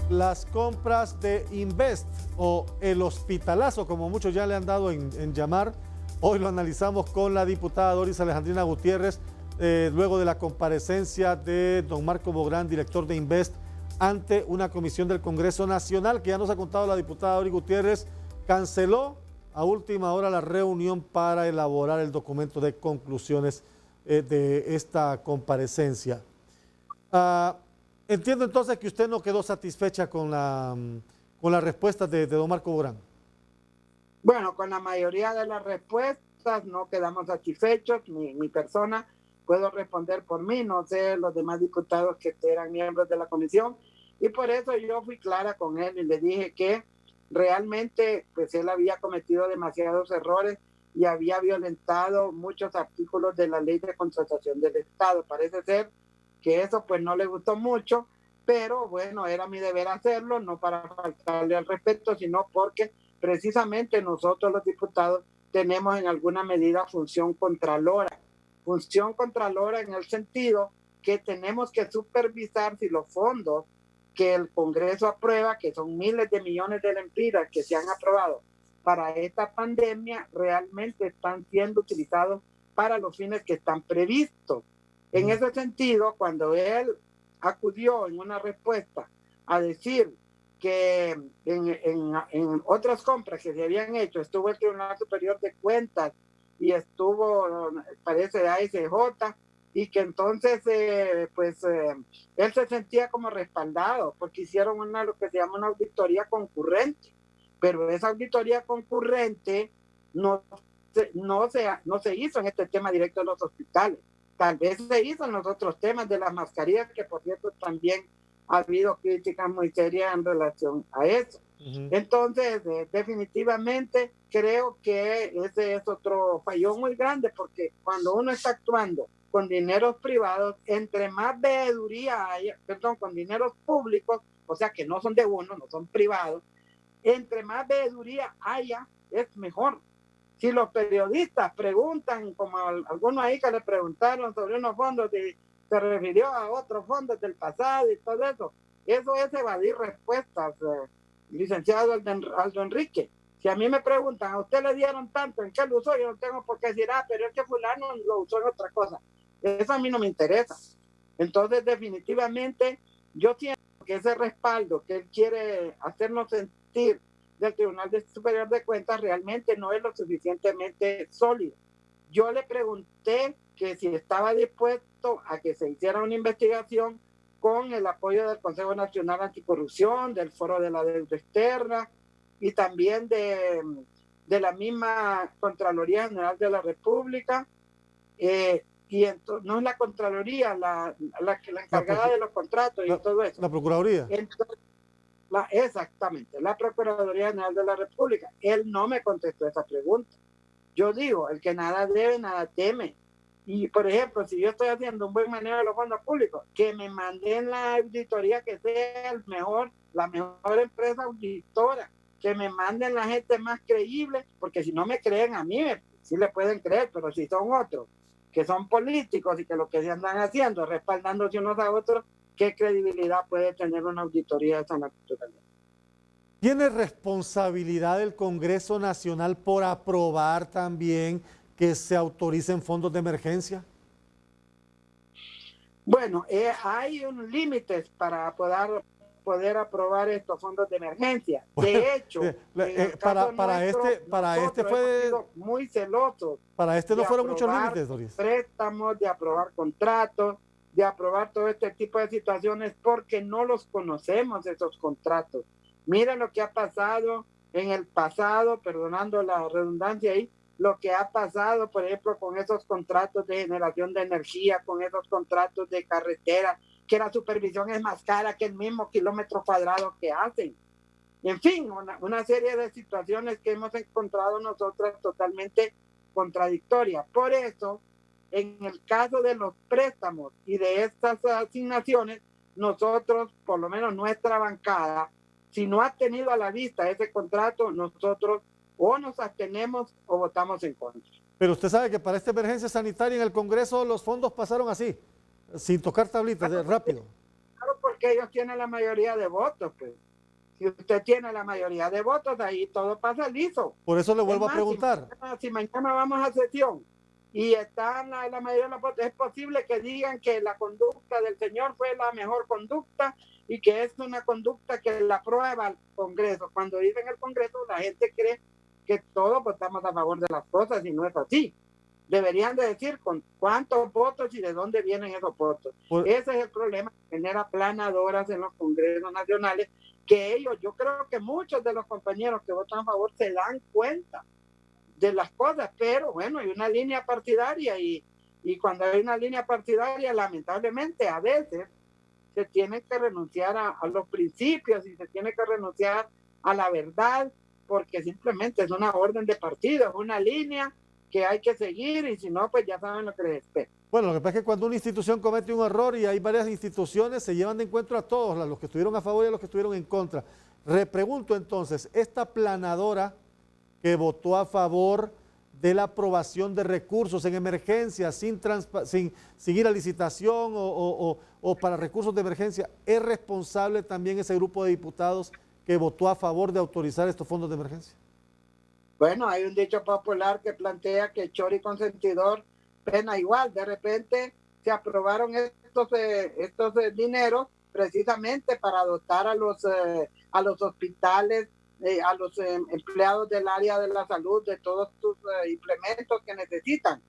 Las compras de Invest o el hospitalazo, como muchos ya le han dado en llamar. Hoy lo analizamos con la diputada Doris Alejandrina Gutiérrez, luego de la comparecencia de don Marco Bográn, director de Invest, ante una comisión del Congreso Nacional, que ya nos ha contado la diputada Doris Gutiérrez, canceló a última hora la reunión para elaborar el documento de conclusiones de esta comparecencia. Entiendo entonces que usted no quedó satisfecha con la respuesta de don Marco Bográn. Bueno, con la mayoría de las respuestas, cosas, no quedamos satisfechos, mi persona, puedo responder por mí, no sé los demás diputados que eran miembros de la comisión, y por eso yo fui clara con él y le dije que realmente pues él había cometido demasiados errores y había violentado muchos artículos de la ley de contratación del Estado. Parece ser que eso pues no le gustó mucho, pero bueno, era mi deber hacerlo, no para faltarle al respeto, sino porque precisamente nosotros los diputados tenemos en alguna medida función contralora en el sentido que tenemos que supervisar si los fondos que el Congreso aprueba, que son miles de millones de lempiras que se han aprobado para esta pandemia, realmente están siendo utilizados para los fines que están previstos. En ese sentido, cuando él acudió en una respuesta a decir que en otras compras que se habían hecho, estuvo el Tribunal Superior de Cuentas y estuvo, parece, ASJ, y que entonces, él se sentía como respaldado, porque hicieron lo que se llama una auditoría concurrente, pero esa auditoría concurrente no se hizo en este tema directo de los hospitales. Tal vez se hizo en los otros temas de las mascarillas, que por cierto también ha habido críticas muy serias en relación a eso. Entonces, definitivamente creo que ese es otro fallón muy grande, porque cuando uno está actuando con dineros privados, entre más veeduría haya, con dineros públicos, o sea que no son de uno, no son privados, entre más veeduría haya, es mejor. Si los periodistas preguntan, como algunos ahí que le preguntaron sobre unos fondos, se refirió a otros fondos del pasado y todo eso, eso es evadir respuestas, licenciado Aldo Enrique. Si a mí me preguntan, ¿a usted le dieron tanto? ¿En qué lo usó? Yo no tengo por qué decir, pero es que fulano lo usó en otra cosa. Eso a mí no me interesa. Entonces, definitivamente, yo siento que ese respaldo que él quiere hacernos sentir del Tribunal Superior de Cuentas realmente no es lo suficientemente sólido. Yo le pregunté que si estaba dispuesto a que se hiciera una investigación con el apoyo del Consejo Nacional Anticorrupción, del Foro de la Deuda Externa y también de la misma Contraloría General de la República, y entonces, no es la Contraloría la encargada de los contratos y todo eso. La Procuraduría. Entonces, exactamente, la Procuraduría General de la República. Él no me contestó esa pregunta. Yo digo, el que nada debe, nada teme. Y, por ejemplo, si yo estoy haciendo un buen manejo de los fondos públicos, que me manden la auditoría que sea la mejor empresa auditora, que me manden la gente más creíble, porque si no me creen a mí, sí le pueden creer, pero si son otros, que son políticos y que lo que se andan haciendo, respaldándose unos a otros, ¿qué credibilidad puede tener una auditoría de esa naturaleza? ¿Tiene responsabilidad el Congreso Nacional por aprobar también que se autoricen fondos de emergencia? Bueno, hay un límites para poder aprobar estos fondos de emergencia. De hecho, para este fue muy celosos. Para este no fueron muchos límites, Doris. Préstamos, de aprobar contratos, de aprobar todo este tipo de situaciones, porque no los conocemos esos contratos. Miren lo que ha pasado en el pasado, perdonando la redundancia ahí, lo que ha pasado, por ejemplo, con esos contratos de generación de energía, con esos contratos de carretera, que la supervisión es más cara que el mismo kilómetro cuadrado que hacen. En fin, una serie de situaciones que hemos encontrado nosotros totalmente contradictorias. Por eso, en el caso de los préstamos y de estas asignaciones, nosotros, por lo menos nuestra bancada, si no ha tenido a la vista ese contrato, nosotros o nos abstenemos o votamos en contra. Pero usted sabe que para esta emergencia sanitaria en el Congreso los fondos pasaron así, sin tocar tablitas, rápido. Claro, porque ellos tienen la mayoría de votos, pues. Si usted tiene la mayoría de votos, ahí todo pasa liso. Por eso le vuelvo a preguntar. Si mañana vamos a sesión y están la mayoría de los votos, es posible que digan que la conducta del señor fue la mejor conducta y que es una conducta que la aprueba el Congreso. Cuando dicen el Congreso, la gente cree que todos votamos a favor de las cosas y no es así. Deberían de decir con cuántos votos y de dónde vienen esos votos. Ese es el problema, tener aplanadoras en los congresos nacionales, que ellos, yo creo que muchos de los compañeros que votan a favor se dan cuenta de las cosas, pero bueno, hay una línea partidaria y cuando hay una línea partidaria, lamentablemente a veces se tiene que renunciar a los principios y se tiene que renunciar a la verdad, porque simplemente es una orden de partido, es una línea que hay que seguir y si no, pues ya saben lo que les espera. Bueno, lo que pasa es que cuando una institución comete un error y hay varias instituciones, se llevan de encuentro a todos, a los que estuvieron a favor y a los que estuvieron en contra. Repregunto entonces, esta planadora que votó a favor de la aprobación de recursos en emergencia sin ir a licitación o para recursos de emergencia, ¿es responsable también ese grupo de diputados que votó a favor de autorizar estos fondos de emergencia? Bueno, hay un dicho popular que plantea que chori consentidor pena igual. De repente se aprobaron estos dineros precisamente para dotar a los hospitales, a los empleados del área de la salud de todos sus implementos que necesitan.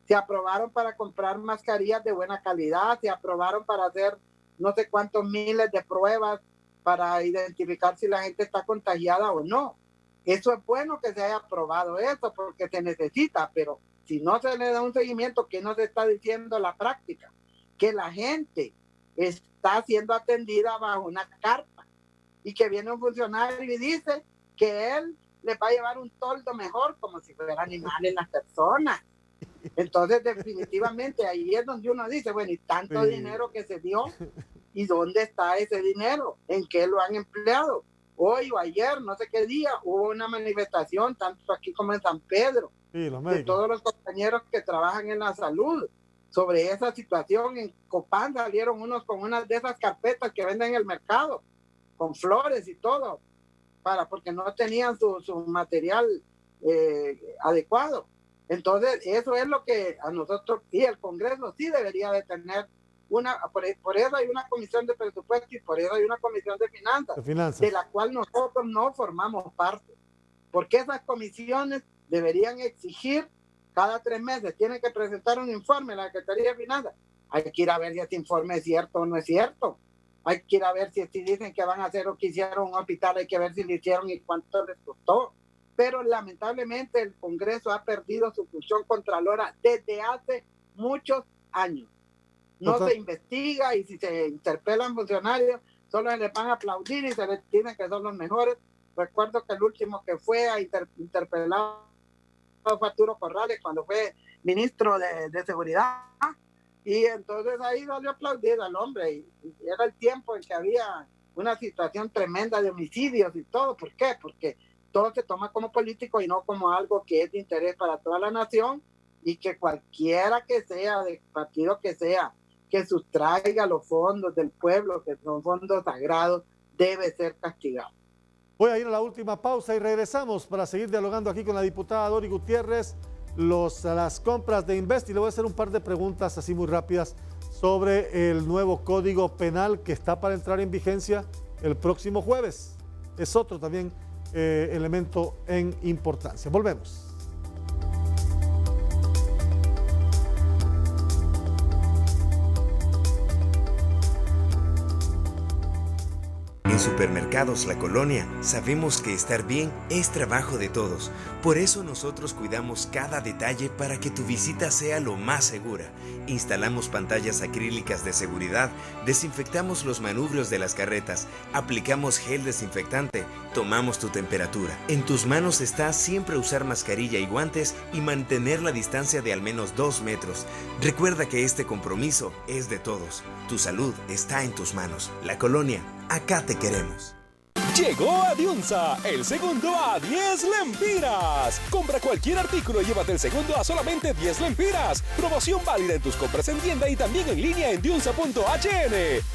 Se aprobaron para comprar mascarillas de buena calidad, se aprobaron para hacer no sé cuántos miles de pruebas para identificar si la gente está contagiada o no. Eso es bueno que se haya aprobado eso porque se necesita, pero si no se le da un seguimiento, ¿qué nos está diciendo la práctica? Que la gente está siendo atendida bajo una carta y que viene un funcionario y dice que él les va a llevar un toldo mejor como si fueran animales las personas. Entonces definitivamente ahí es donde uno dice, bueno, y tanto dinero que se dio, ¿y dónde está ese dinero? ¿En qué lo han empleado? Hoy o ayer, no sé qué día, hubo una manifestación, tanto aquí como en San Pedro, de todos los compañeros que trabajan en la salud, sobre esa situación. En Copán salieron unos con unas de esas carpetas que venden en el mercado, con flores y todo, porque no tenían su material adecuado. Entonces, eso es lo que a nosotros, y el Congreso sí debería de tener por eso hay una comisión de presupuesto y por eso hay una comisión de finanzas, de la cual nosotros no formamos parte, porque esas comisiones deberían exigir cada 3 meses, tienen que presentar un informe a la Secretaría de Finanzas. Hay que ir a ver si ese informe es cierto o no es cierto, hay que ir a ver si dicen que van a hacer o que hicieron un hospital, hay que ver si lo hicieron y cuánto les costó. Pero lamentablemente el Congreso ha perdido su función contralora desde hace muchos años. No se investiga y si se interpelan funcionarios, solo se les van a aplaudir y se les dicen que son los mejores. Recuerdo que el último que fue a interpelar fue Arturo Corrales cuando fue ministro de Seguridad. Y entonces ahí salió aplaudir al hombre. Y era el tiempo en que había una situación tremenda de homicidios y todo. ¿Por qué? Porque todo se toma como político y no como algo que es de interés para toda la nación y que cualquiera que sea, de partido que sea, que sustraiga los fondos del pueblo, que son fondos sagrados, debe ser castigado. Voy a ir a la última pausa y regresamos para seguir dialogando aquí con la diputada Dori Gutiérrez las compras de Invest, y le voy a hacer un par de preguntas así muy rápidas sobre el nuevo Código Penal que está para entrar en vigencia el próximo jueves. Es otro también elemento en importancia. Volvemos. En Supermercados La Colonia sabemos que estar bien es trabajo de todos. Por eso nosotros cuidamos cada detalle para que tu visita sea lo más segura. Instalamos pantallas acrílicas de seguridad, desinfectamos los manubrios de las carretas, aplicamos gel desinfectante, tomamos tu temperatura. En tus manos está siempre usar mascarilla y guantes y mantener la distancia de al menos 2 metros. Recuerda que este compromiso es de todos. Tu salud está en tus manos. La Colonia, acá te queremos. Llegó a Diunsa, el segundo a 10 lempiras. Compra cualquier artículo y llévate el segundo a solamente 10 lempiras. Promoción válida en tus compras en tienda y también en línea en diunsa.hn.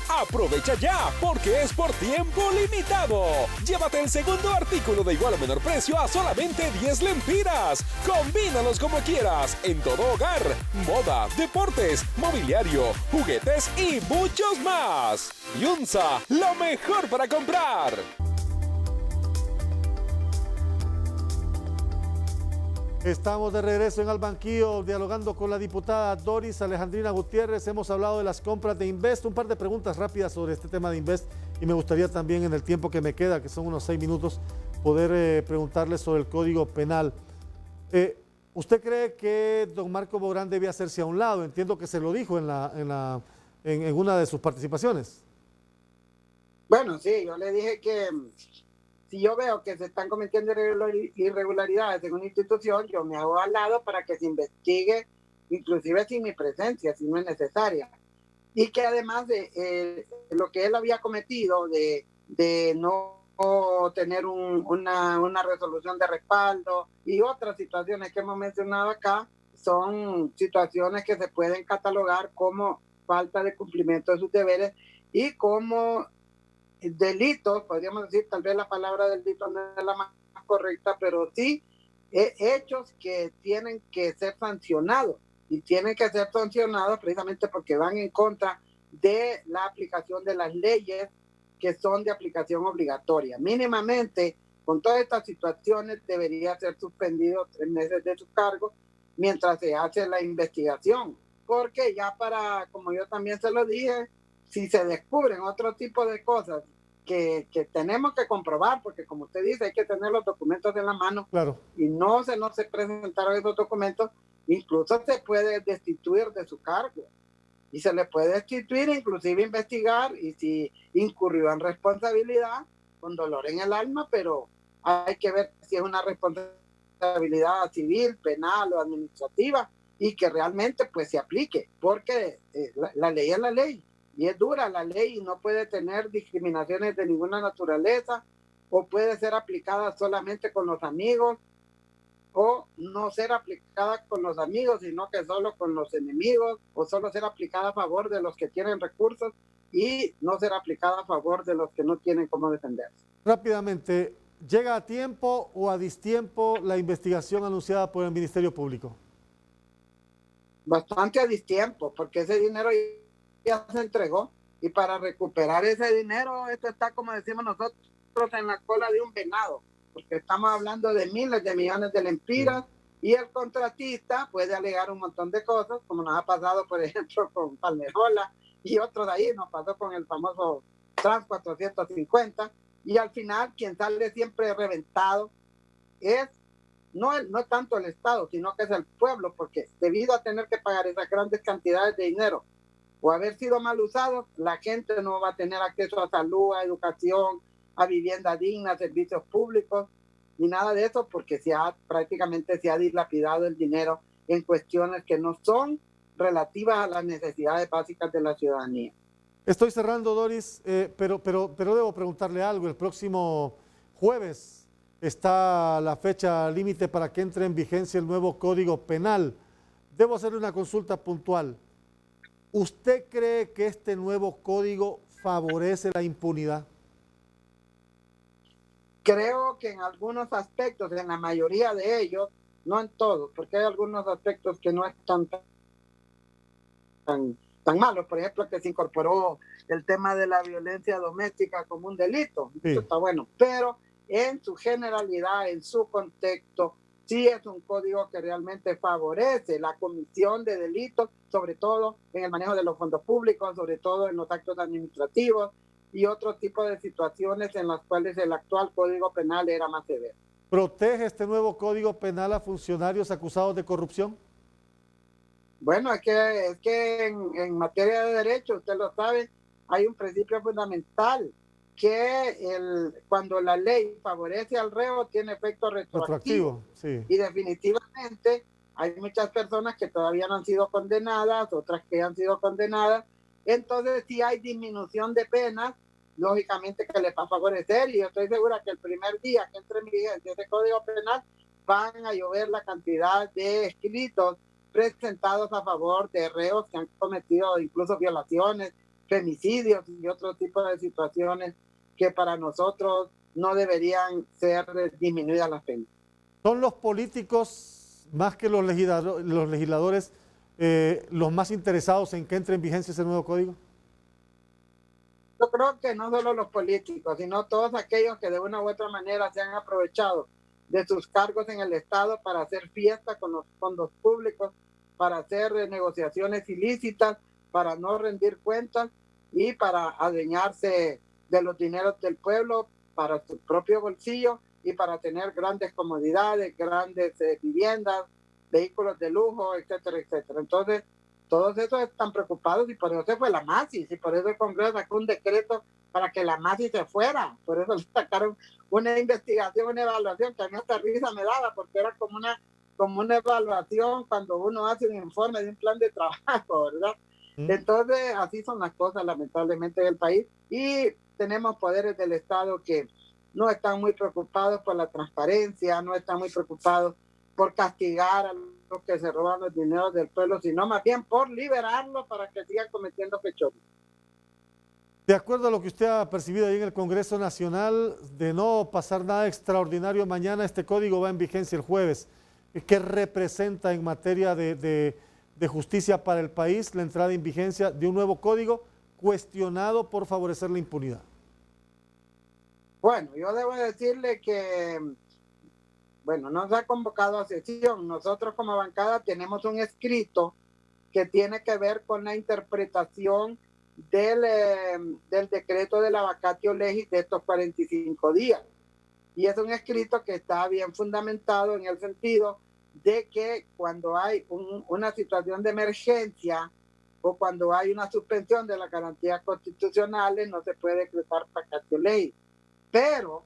Aprovecha ya, porque es por tiempo limitado. Llévate el segundo artículo de igual o menor precio a solamente 10 lempiras. Combínalos como quieras, en todo hogar, moda, deportes, mobiliario, juguetes y muchos más. Diunsa, lo mejor para comprar. Estamos de regreso en Al Banquillo dialogando con la diputada Doris Alejandrina Gutiérrez. Hemos hablado de las compras de Invest, un par de preguntas rápidas sobre este tema de Invest, y me gustaría también en el tiempo que me queda, que son unos 6 minutos, poder preguntarles sobre el Código Penal. ¿Usted cree que don Marco Bográn debe hacerse a un lado? Entiendo que se lo dijo en una de sus participaciones. Bueno, sí, yo le dije que si yo veo que se están cometiendo irregularidades en una institución, yo me hago al lado para que se investigue, inclusive sin mi presencia, si no es necesaria. Y que además de lo que él había cometido de no tener una resolución de respaldo y otras situaciones que hemos mencionado acá, son situaciones que se pueden catalogar como falta de cumplimiento de sus deberes y como delitos, podríamos decir, tal vez la palabra delito no es la más correcta, pero sí hechos que tienen que ser sancionados, y tienen que ser sancionados precisamente porque van en contra de la aplicación de las leyes que son de aplicación obligatoria. Mínimamente, con todas estas situaciones, debería ser suspendido 3 meses de su cargo mientras se hace la investigación, porque ya como yo también se lo dije, si se descubren otro tipo de cosas que tenemos que comprobar, porque como usted dice, hay que tener los documentos en la mano, Claro. Y no se presentaron esos documentos, incluso se puede destituir de su cargo. Y se le puede destituir, inclusive investigar, y si incurrió en responsabilidad, con dolor en el alma, pero hay que ver si es una responsabilidad civil, penal o administrativa, y que realmente pues se aplique, porque la ley es la ley, y es dura la ley, y no puede tener discriminaciones de ninguna naturaleza, o puede ser aplicada solamente con los amigos, o no ser aplicada con los amigos, sino que solo con los enemigos, o solo ser aplicada a favor de los que tienen recursos y no ser aplicada a favor de los que no tienen cómo defenderse. Rápidamente, ¿llega a tiempo o a distiempo la investigación anunciada por el Ministerio Público? Bastante a distiempo, porque ese dinero ya se entregó, y para recuperar ese dinero, esto está, como decimos nosotros, en la cola de un venado, porque estamos hablando de miles de millones de lempiras, y el contratista puede alegar un montón de cosas, como nos ha pasado, por ejemplo, con Palmerola y otros de ahí, nos pasó con el famoso Trans 450, y al final quien sale siempre reventado es no tanto el Estado, sino que es el pueblo, porque debido a tener que pagar esas grandes cantidades de dinero o haber sido mal usado, la gente no va a tener acceso a salud, a educación, a vivienda digna, a servicios públicos, ni nada de eso, porque prácticamente se ha dilapidado el dinero en cuestiones que no son relativas a las necesidades básicas de la ciudadanía. Estoy cerrando, Doris, pero debo preguntarle algo. El próximo jueves está la fecha límite para que entre en vigencia el nuevo Código Penal. Debo hacerle una consulta puntual. ¿Usted cree que este nuevo código favorece la impunidad? Creo que en algunos aspectos, en la mayoría de ellos, no en todos, porque hay algunos aspectos que no están tan malos. Por ejemplo, que se incorporó el tema de la violencia doméstica como un delito. Sí. Eso está bueno. Pero en su generalidad, en su contexto, sí es un código que realmente favorece la comisión de delitos, sobre todo en el manejo de los fondos públicos, sobre todo en los actos administrativos y otro tipo de situaciones en las cuales el actual Código Penal era más severo. ¿Protege este nuevo Código Penal a funcionarios acusados de corrupción? Bueno, es que en materia de derecho, usted lo sabe, hay un principio fundamental, que cuando la ley favorece al reo tiene efecto retroactivo. Sí. Y definitivamente hay muchas personas que todavía no han sido condenadas, otras que han sido condenadas. Entonces, si hay disminución de penas, lógicamente que les va a favorecer, y yo estoy segura que el primer día que entre en vigencia ese Código Penal van a llover la cantidad de escritos presentados a favor de reos que han cometido incluso violaciones, femicidios y otro tipo de situaciones que para nosotros no deberían ser disminuidas las penas. ¿Son los políticos, más que los legisladores, los más interesados en que entre en vigencia ese nuevo código? Yo creo que no solo los políticos, sino todos aquellos que de una u otra manera se han aprovechado de sus cargos en el Estado para hacer fiesta con los fondos públicos, para hacer negociaciones ilícitas, para no rendir cuentas y para adueñarse de los dineros del pueblo para su propio bolsillo y para tener grandes comodidades, grandes viviendas, vehículos de lujo, etcétera, etcétera. Entonces, todos esos están preocupados y por eso se fue la MASIS y por eso el Congreso sacó un decreto para que la MASIS se fuera. Por eso le sacaron una investigación, una evaluación que a mí hasta risa me daba porque era como una evaluación cuando uno hace un informe de un plan de trabajo, ¿verdad? Entonces, así son las cosas lamentablemente en el país y tenemos poderes del Estado que no están muy preocupados por la transparencia, no están muy preocupados por castigar a los que se roban los dineros del pueblo, sino más bien por liberarlos para que sigan cometiendo fechorías. De acuerdo a lo que usted ha percibido ahí en el Congreso Nacional, de no pasar nada extraordinario mañana, este código va en vigencia el jueves. ¿Qué representa en materia de justicia para el país la entrada en vigencia de un nuevo código cuestionado por favorecer la impunidad? Bueno, yo debo decirle que, bueno, no se ha convocado a sesión. Nosotros como bancada tenemos un escrito que tiene que ver con la interpretación del decreto de la vacatio legis de estos 45 días. Y es un escrito que está bien fundamentado en el sentido de que cuando hay una situación de emergencia o cuando hay una suspensión de las garantías constitucionales no se puede decretar vacatio legis. Pero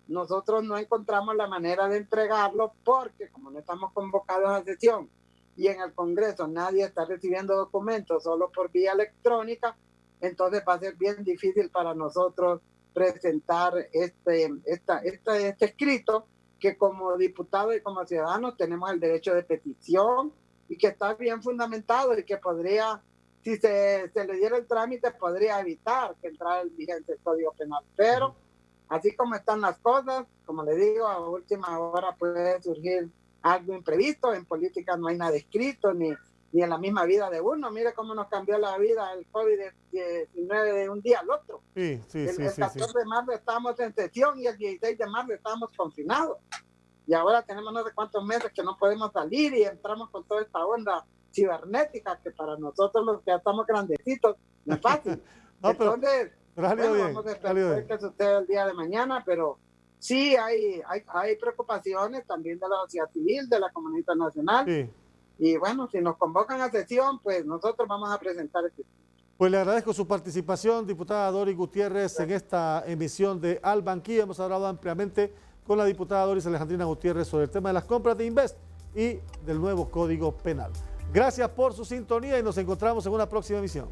nosotros no encontramos la manera de entregarlo porque como no estamos convocados a sesión y en el Congreso nadie está recibiendo documentos solo por vía electrónica, entonces va a ser bien difícil para nosotros presentar este escrito que como diputados y como ciudadanos tenemos el derecho de petición y que está bien fundamentado y que podría, si se le diera el trámite, podría evitar que entrara en vigencia el Código Penal. Pero así como están las cosas, como le digo, a última hora puede surgir algo imprevisto. En política no hay nada escrito, ni en la misma vida de uno. Mire cómo nos cambió la vida el COVID-19 de un día al otro. Sí, el 14 de marzo estábamos en sesión y el 16 de marzo estábamos confinados. Y ahora tenemos no sé cuántos meses que no podemos salir y entramos con toda esta onda cibernética que para nosotros los que ya estamos grandecitos no es fácil. No, entonces, bueno, vamos a esperar que suceda el día de mañana, pero sí hay preocupaciones también de la sociedad civil, de la comunidad internacional. Sí. Y bueno, si nos convocan a sesión, pues nosotros vamos a presentar este. Pues le agradezco su participación, diputada Doris Gutiérrez, gracias, en esta emisión de Al Banquillo. Hemos hablado ampliamente con la diputada Doris Alejandrina Gutiérrez sobre el tema de las compras de Invest y del nuevo Código Penal. Gracias por su sintonía y nos encontramos en una próxima emisión.